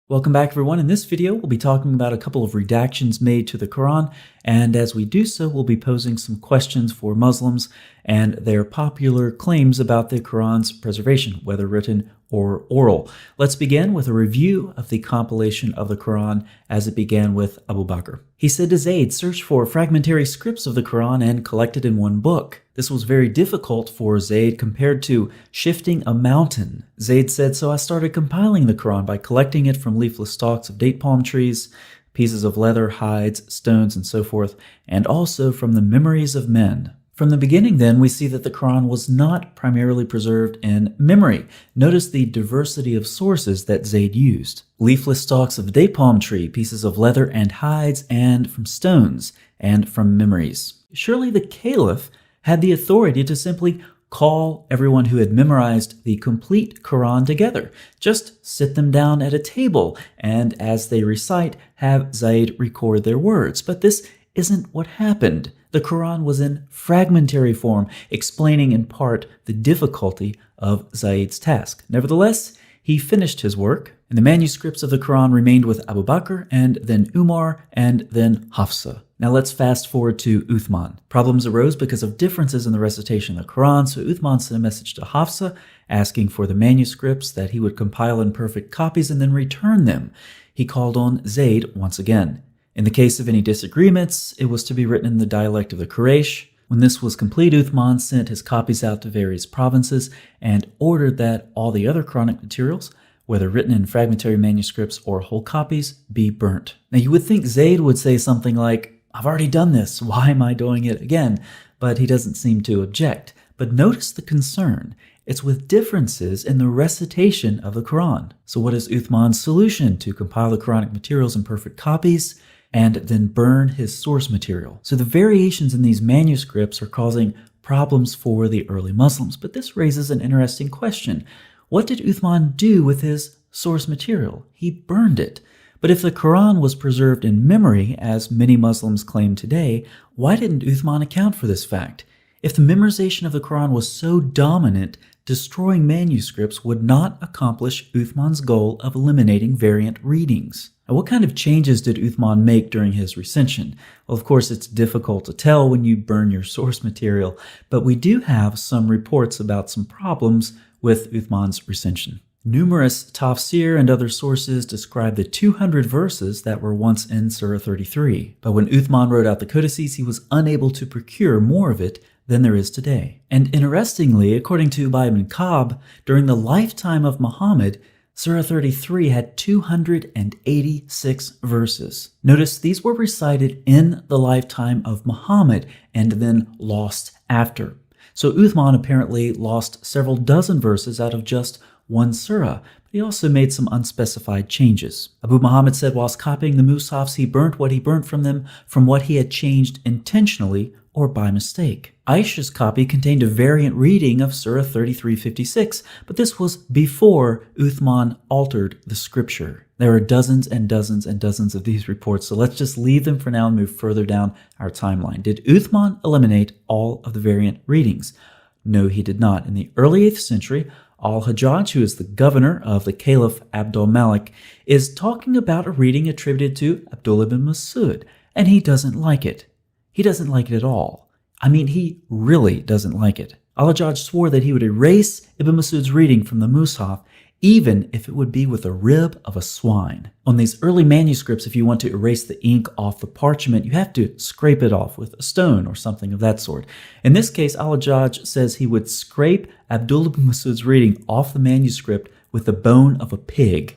Welcome back everyone. In this video, we'll be talking about a couple of redactions made to the Quran, and as we do so, we'll be posing some questions for Muslims and their popular claims about the Quran's preservation, whether written or oral. Let's begin with a review of the compilation of the Quran as it began with Abu Bakr. He said to Zayd, "Search for fragmentary scripts of the Quran and collect it in one book." This was very difficult for Zayd compared to shifting a mountain. Zayd said, "So I started compiling the Quran by collecting it from leafless stalks of date palm trees, pieces of leather, hides, stones, and so forth, and also from the memories of men." From the beginning, then, we see that the Quran was not primarily preserved in memory. Notice the diversity of sources that Zayd used. Leafless stalks of date palm tree, pieces of leather and hides, and from stones, and from memories. Surely the Caliph had the authority to simply call everyone who had memorized the complete Quran together. Just sit them down at a table, and as they recite, have Zayd record their words. But this isn't what happened. The Quran was in fragmentary form, explaining in part the difficulty of Zayd's task. Nevertheless, he finished his work, and the manuscripts of the Quran remained with Abu Bakr, and then Umar, and then Hafsa. Now let's fast forward to Uthman. Problems arose because of differences in the recitation of the Quran, so Uthman sent a message to Hafsa asking for the manuscripts that he would compile in perfect copies and then return them. He called on Zayd once again. In the case of any disagreements, it was to be written in the dialect of the Quraysh. When this was complete, Uthman sent his copies out to various provinces and ordered that all the other Quranic materials, whether written in fragmentary manuscripts or whole copies, be burnt. Now you would think Zayd would say something like, "I've already done this, why am I doing it again?" But he doesn't seem to object. But notice the concern. It's with differences in the recitation of the Quran. So what is Uthman's solution? To compile the Quranic materials in perfect copies and then burn his source material. So the variations in these manuscripts are causing problems for the early Muslims. But this raises an interesting question. What did Uthman do with his source material? He burned it. But if the Quran was preserved in memory, as many Muslims claim today, why didn't Uthman account for this fact? If the memorization of the Quran was so dominant, destroying manuscripts would not accomplish Uthman's goal of eliminating variant readings. Now, what kind of changes did Uthman make during his recension? Well, of course, it's difficult to tell when you burn your source material, but we do have some reports about some problems with Uthman's recension. Numerous tafsir and other sources describe the 200 verses that were once in Surah 33. But when Uthman wrote out the codices, he was unable to procure more of it than there is today. And interestingly, according to Ubay ibn Ka'b, during the lifetime of Muhammad, Surah 33 had 286 verses. Notice these were recited in the lifetime of Muhammad and then lost after. So Uthman apparently lost several dozen verses out of just one surah, but he also made some unspecified changes. Abu Muhammad said whilst copying the Musafs, he burnt what he burnt from them from what he had changed intentionally or by mistake. Aisha's copy contained a variant reading of Surah 33:56, but this was before Uthman altered the scripture. There are dozens and dozens and dozens of these reports, so let's just leave them for now and move further down our timeline. Did Uthman eliminate all of the variant readings? No, he did not. In the early 8th century, Al-Hajjaj, who is the governor of the Caliph Abdul Malik, is talking about a reading attributed to Abdullah ibn Masud, and he doesn't like it. He doesn't like it at all. I mean, he really doesn't like it. Al-Hajjaj swore that he would erase Ibn Masud's reading from the Mus'haf, even if it would be with a rib of a swine. On these early manuscripts, if you want to erase the ink off the parchment, you have to scrape it off with a stone or something of that sort. In this case, Al-Hajjaj says he would scrape Abdullah ibn Masud's reading off the manuscript with the bone of a pig.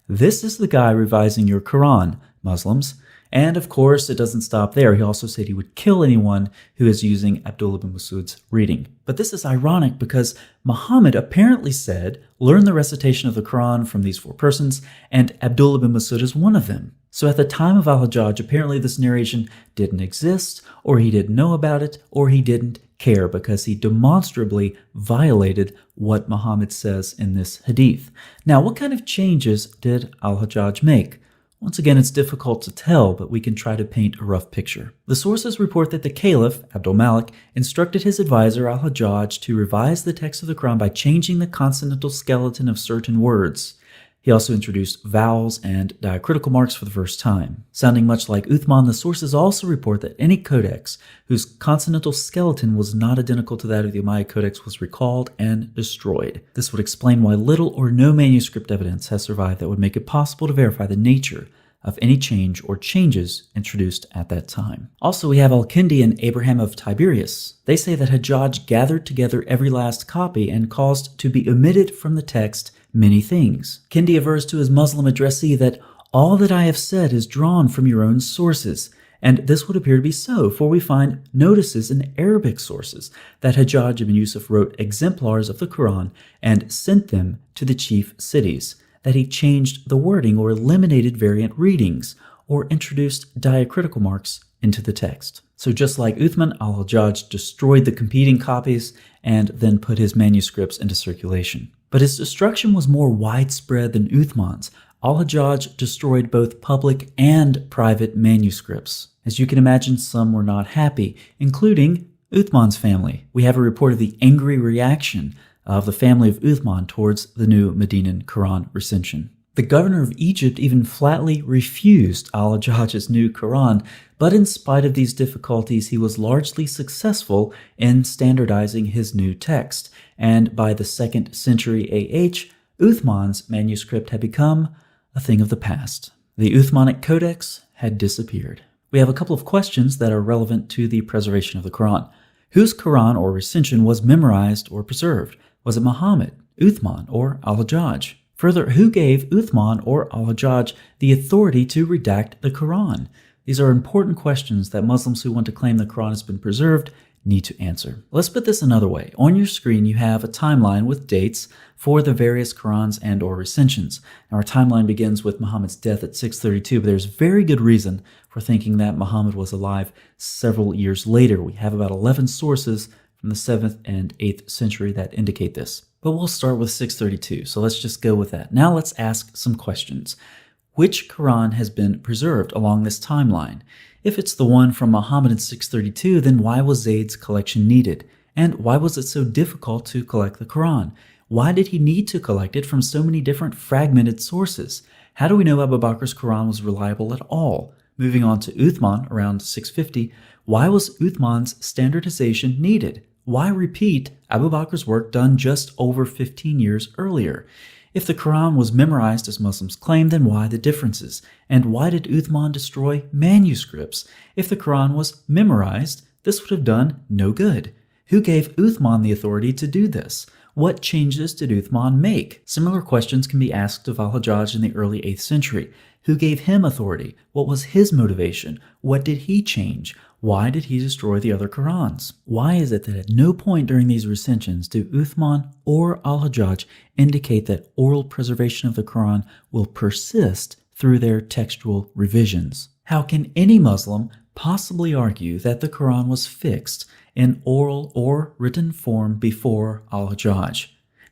This is the guy revising your Quran, Muslims. And of course, it doesn't stop there. He also said he would kill anyone who is using Abdullah ibn Masud's reading. But this is ironic because Muhammad apparently said, learn the recitation of the Quran from these 4 persons, and Abdullah ibn Masud is one of them. So at the time of Al-Hajjaj, apparently this narration didn't exist, or he didn't know about it, or he didn't care because he demonstrably violated what Muhammad says in this hadith. Now, what kind of changes did Al-Hajjaj make? Once again, it's difficult to tell, but we can try to paint a rough picture. The sources report that the Caliph, Abdul Malik, instructed his advisor Al-Hajjaj to revise the text of the Quran by changing the consonantal skeleton of certain words. He also introduced vowels and diacritical marks for the first time. Sounding much like Uthman, the sources also report that any codex whose consonantal skeleton was not identical to that of the Umayyad Codex was recalled and destroyed. This would explain why little or no manuscript evidence has survived that would make it possible to verify the nature of any change or changes introduced at that time. Also, we have Al-Kindi and Abraham of Tiberias. They say that Hajjaj gathered together every last copy and caused to be omitted from the text many things. Kindi avers to his Muslim addressee that all that I have said is drawn from your own sources, and this would appear to be so, for we find notices in Arabic sources that Hajjaj ibn Yusuf wrote exemplars of the Quran and sent them to the chief cities, that he changed the wording or eliminated variant readings, or introduced diacritical marks into the text. So just like Uthman, al-Hajjaj destroyed the competing copies and then put his manuscripts into circulation. But his destruction was more widespread than Uthman's. Al-Hajjaj destroyed both public and private manuscripts. As you can imagine, some were not happy, including Uthman's family. We have a report of the angry reaction of the family of Uthman towards the new Medinan Quran recension. The governor of Egypt even flatly refused al-Hajjaj's new Quran, but in spite of these difficulties, he was largely successful in standardizing his new text, and by the 2nd century AH, Uthman's manuscript had become a thing of the past. The Uthmanic Codex had disappeared. We have a couple of questions that are relevant to the preservation of the Quran. Whose Quran or recension was memorized or preserved? Was it Muhammad, Uthman, or al-Hajjaj? Further, who gave Uthman or al-Hajjaj the authority to redact the Quran? These are important questions that Muslims who want to claim the Quran has been preserved need to answer. Let's put this another way. On your screen, you have a timeline with dates for the various Qurans and or recensions. Now, our timeline begins with Muhammad's death at 632, but there's very good reason for thinking that Muhammad was alive several years later. We have about 11 sources from the 7th and 8th century that indicate this. But we'll start with 632, so let's just go with that. Now let's ask some questions. Which Quran has been preserved along this timeline? If it's the one from Muhammad in 632, then why was Zayd's collection needed? And why was it so difficult to collect the Quran? Why did he need to collect it from so many different fragmented sources? How do we know Abu Bakr's Quran was reliable at all? Moving on to Uthman around 650, why was Uthman's standardization needed? Why repeat Abu Bakr's work done just over 15 years earlier? If the Quran was memorized as Muslims claim, then why the differences? And why did Uthman destroy manuscripts? If the Quran was memorized, this would have done no good. Who gave Uthman the authority to do this? What changes did Uthman make? Similar questions can be asked of al-Hajjaj in the early 8th century. Who gave him authority? What was his motivation? What did he change? Why did he destroy the other Qurans? Why is it that at no point during these recensions do Uthman or al-Hajjaj indicate that oral preservation of the Quran will persist through their textual revisions? How can any Muslim possibly argue that the Quran was fixed in oral or written form before al-Hajjaj?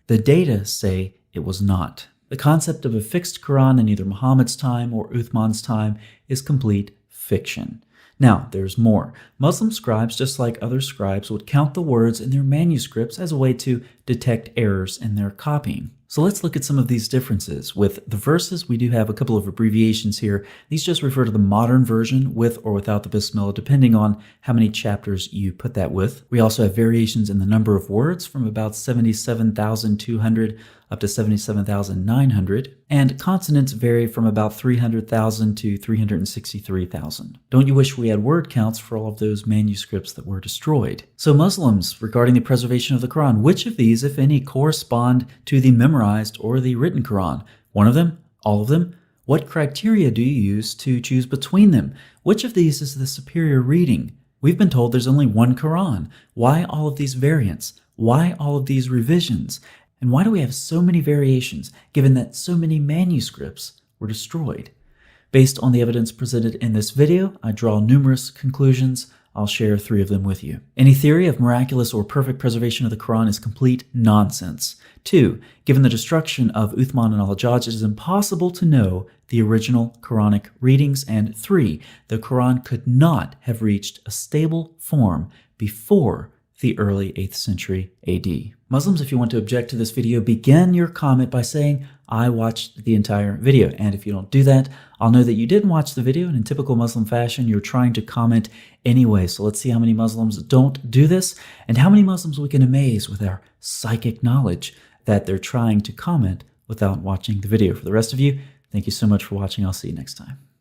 The data say it was not. The concept of a fixed Quran in either Muhammad's time or Uthman's time is complete fiction. Now, there's more. Muslim scribes, just like other scribes, would count the words in their manuscripts as a way to detect errors in their copying. So let's look at some of these differences. With the verses, we do have a couple of abbreviations here. These just refer to the modern version with or without the Bismillah, depending on how many chapters you put that with. We also have variations in the number of words from about 77,200 up to 77,900, and consonants vary from about 300,000 to 363,000. Don't you wish we had word counts for all of those manuscripts that were destroyed? So Muslims, regarding the preservation of the Quran, which of these, if any, correspond to the memorized or the written Quran? One of them? All of them? What criteria do you use to choose between them? Which of these is the superior reading? We've been told there's only one Quran. Why all of these variants? Why all of these revisions? And why do we have so many variations, given that so many manuscripts were destroyed? Based on the evidence presented in this video, I draw numerous conclusions. I'll share 3 of them with you. Any theory of miraculous or perfect preservation of the Quran is complete nonsense. 2, given the destruction of Uthman and al-Hajjaj, it is impossible to know the original Quranic readings. And 3, the Quran could not have reached a stable form before the early 8th century AD. Muslims, if you want to object to this video, begin your comment by saying, I watched the entire video. And if you don't do that, I'll know that you didn't watch the video, and in typical Muslim fashion, you're trying to comment anyway. So let's see how many Muslims don't do this and how many Muslims we can amaze with our psychic knowledge that they're trying to comment without watching the video. For the rest of you, thank you so much for watching. I'll see you next time.